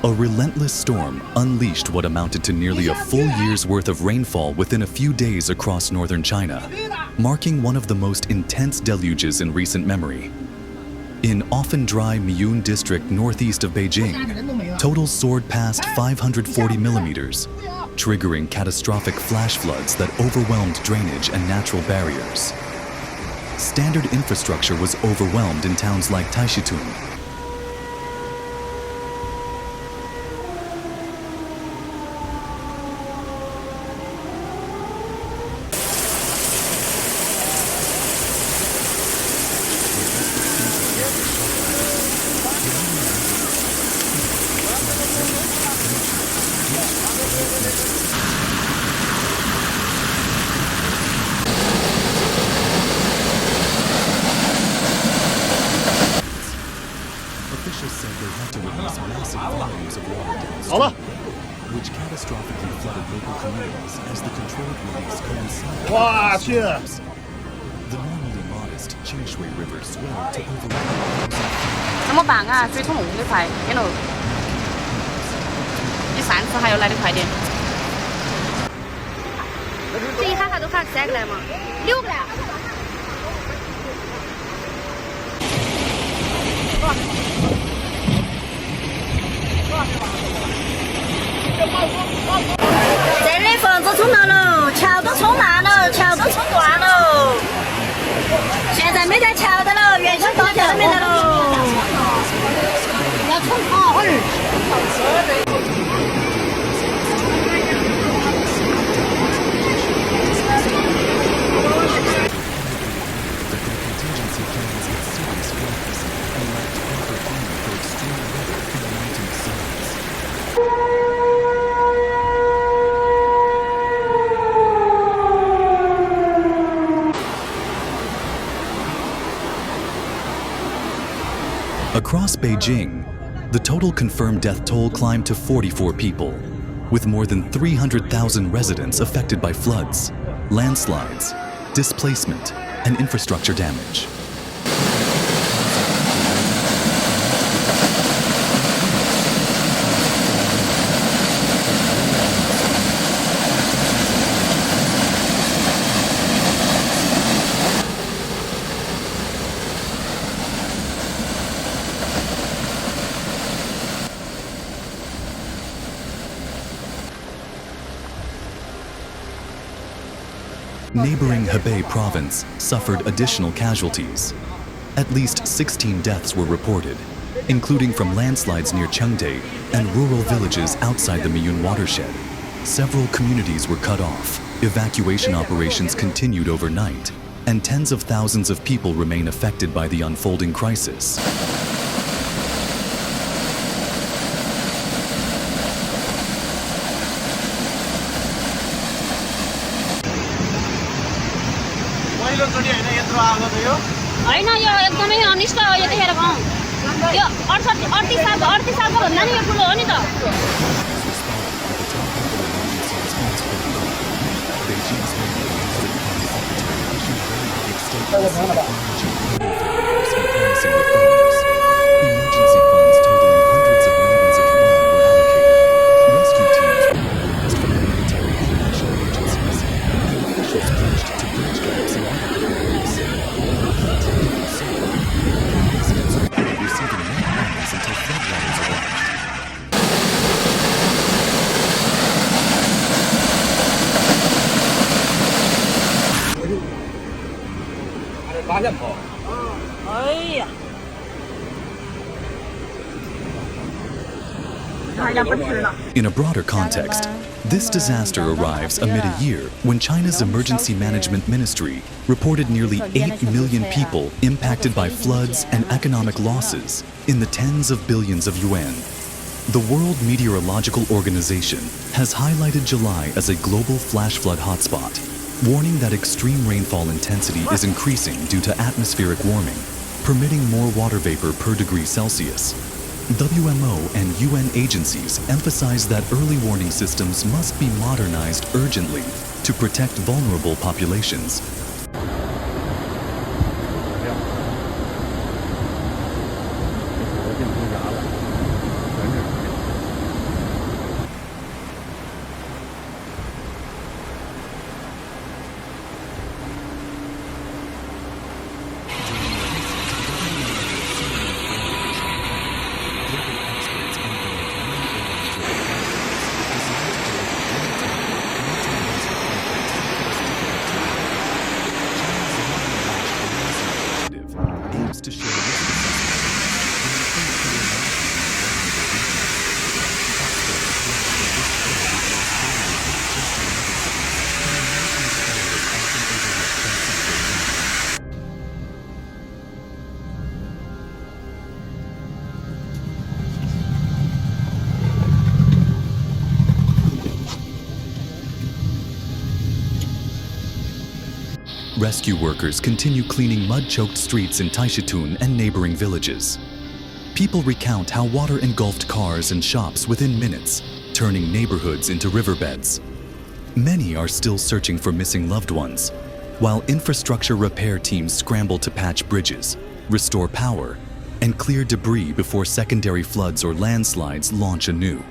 A relentless storm unleashed what amounted to nearly a full year's worth of rainfall within a few days across northern China, marking one of the most intense deluges in recent memory. In often dry Miyun District northeast of Beijing, totals soared past 540 millimeters, triggering catastrophic flash floods that overwhelmed drainage and natural barriers. Standard infrastructure was overwhelmed in towns like Taishitun. Officials said they had to release massive volumes of water downstream, which catastrophically flooded local communities as the controlled release coincided with storms. The normally modest Qingshui River swelled to over 那么办啊？水桶弄的快，给喽。你上次还要来得快点。这一卡都卡3个来嘛，6个来。这里房子冲到了，桥都冲烂了，桥都冲断了。现在没得桥的了，原先大桥都没得了。要冲好会儿。Across Beijing, the total confirmed death toll climbed to 44 people, with more than 300,000 residents affected by floods, landslides, displacement, and infrastructure damage. Neighboring Hebei province suffered additional casualties. At least 16 deaths were reported, including from landslides near Chengde and rural villages outside the Miyun watershed. Several communities were cut off, evacuation operations continued overnight, and tens of thousands of people remain affected by the unfolding crisis. होइन यो एकदमै अनिष्ट हो यो देखेर गाउँ यो 38 सालको भन्दा नि यो ठुलो हो नि त Emergency funds totaling hundreds of millions of yuan were allocated. Rescue teams were mobilized from the military and national agencies, and officials pledged to bridge gaps in water deliveries. Even so, residents are receiving no warnings until floodwaters arrived. In a broader context, this disaster arrives amid a year when China's Emergency Management Ministry reported nearly 8 million people impacted by floods and economic losses in the tens of billions of yuan. The World Meteorological Organization has highlighted July as a global flash flood hotspot, warning that extreme rainfall intensity is increasing due to atmospheric warming, permitting more water vapor per degree Celsius. WMO and UN agencies emphasize that early warning systems must be modernized urgently to protect vulnerable populations. rescue workers continue cleaning mud-choked streets in Taishitun and neighboring villages. People recount how water engulfed cars and shops within minutes, turning neighborhoods into riverbeds. Many are still searching for missing loved ones, while infrastructure repair teams scramble to patch bridges, restore power, and clear debris before secondary floods or landslides launch anew.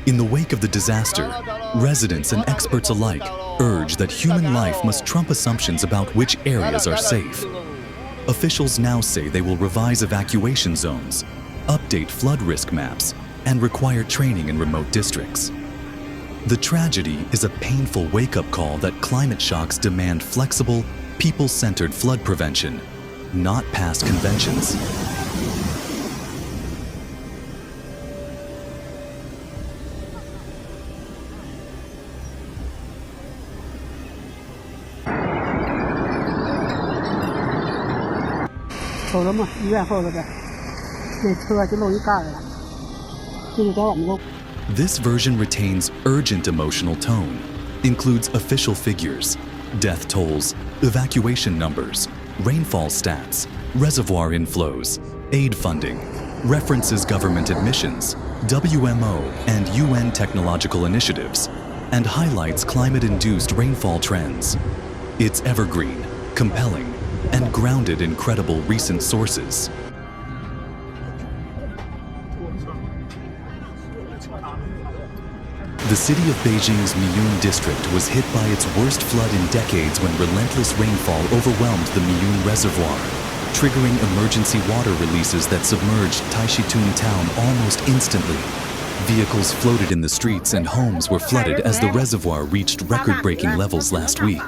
In the wake of the disaster, residents and experts alike urge that human life must trump assumptions about which areas are safe. Officials now say they will revise evacuation zones, update flood risk maps, and require training in remote districts. The tragedy is a painful wake-up call that climate shocks demand flexible, people-centered flood prevention, not past conventions. This version retains urgent emotional tone, includes official figures, death tolls, evacuation numbers, rainfall stats, reservoir inflows, aid funding, references government admissions, WMO and UN technological initiatives, and highlights climate-induced rainfall trends. It's evergreen, compelling, and grounded in credible recent sources. The city of Beijing's Miyun District was hit by its worst flood in decades when relentless rainfall overwhelmed the Miyun Reservoir, triggering emergency water releases that submerged Taishitun town almost instantly. Vehicles floated in the streets and homes were flooded as the reservoir reached record-breaking levels last week.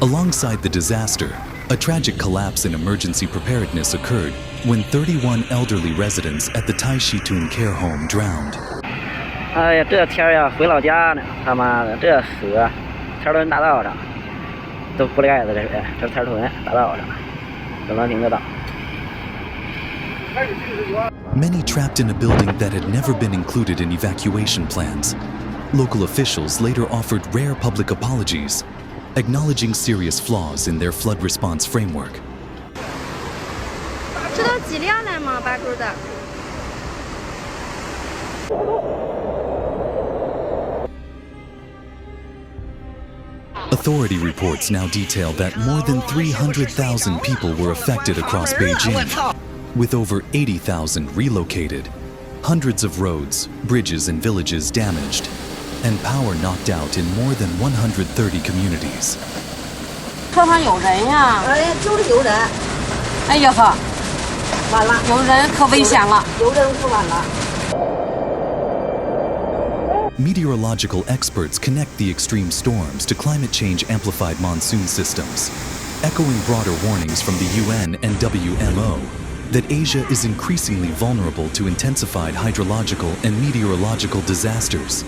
Alongside the disaster, a tragic collapse in emergency preparedness occurred when 31 elderly residents at the Taishitun care home drowned. 哎呀，这天呀，回老家呢，他妈的，这河，天屯大道上都覆盖着这水，这天屯大道上，都能听得到。 Many trapped in a building that had never been included in evacuation plans. Local officials later offered rare public apologies, acknowledging serious flaws in their flood response framework. 这都几辆了吗？八沟的。 Authority reports now detail that more than 300,000 people were affected across Beijing, with over 80,000 relocated, hundreds of roads, bridges, and villages damaged, and power knocked out in more than 130 communities. 车上有人呀！哎，就是有人。哎呀呵，完了，有人可危险了。有人可完了。 Meteorological experts connect the extreme storms to climate change-amplified monsoon systems, echoing broader warnings from the UN and WMO that Asia is increasingly vulnerable to intensified hydrological and meteorological disasters.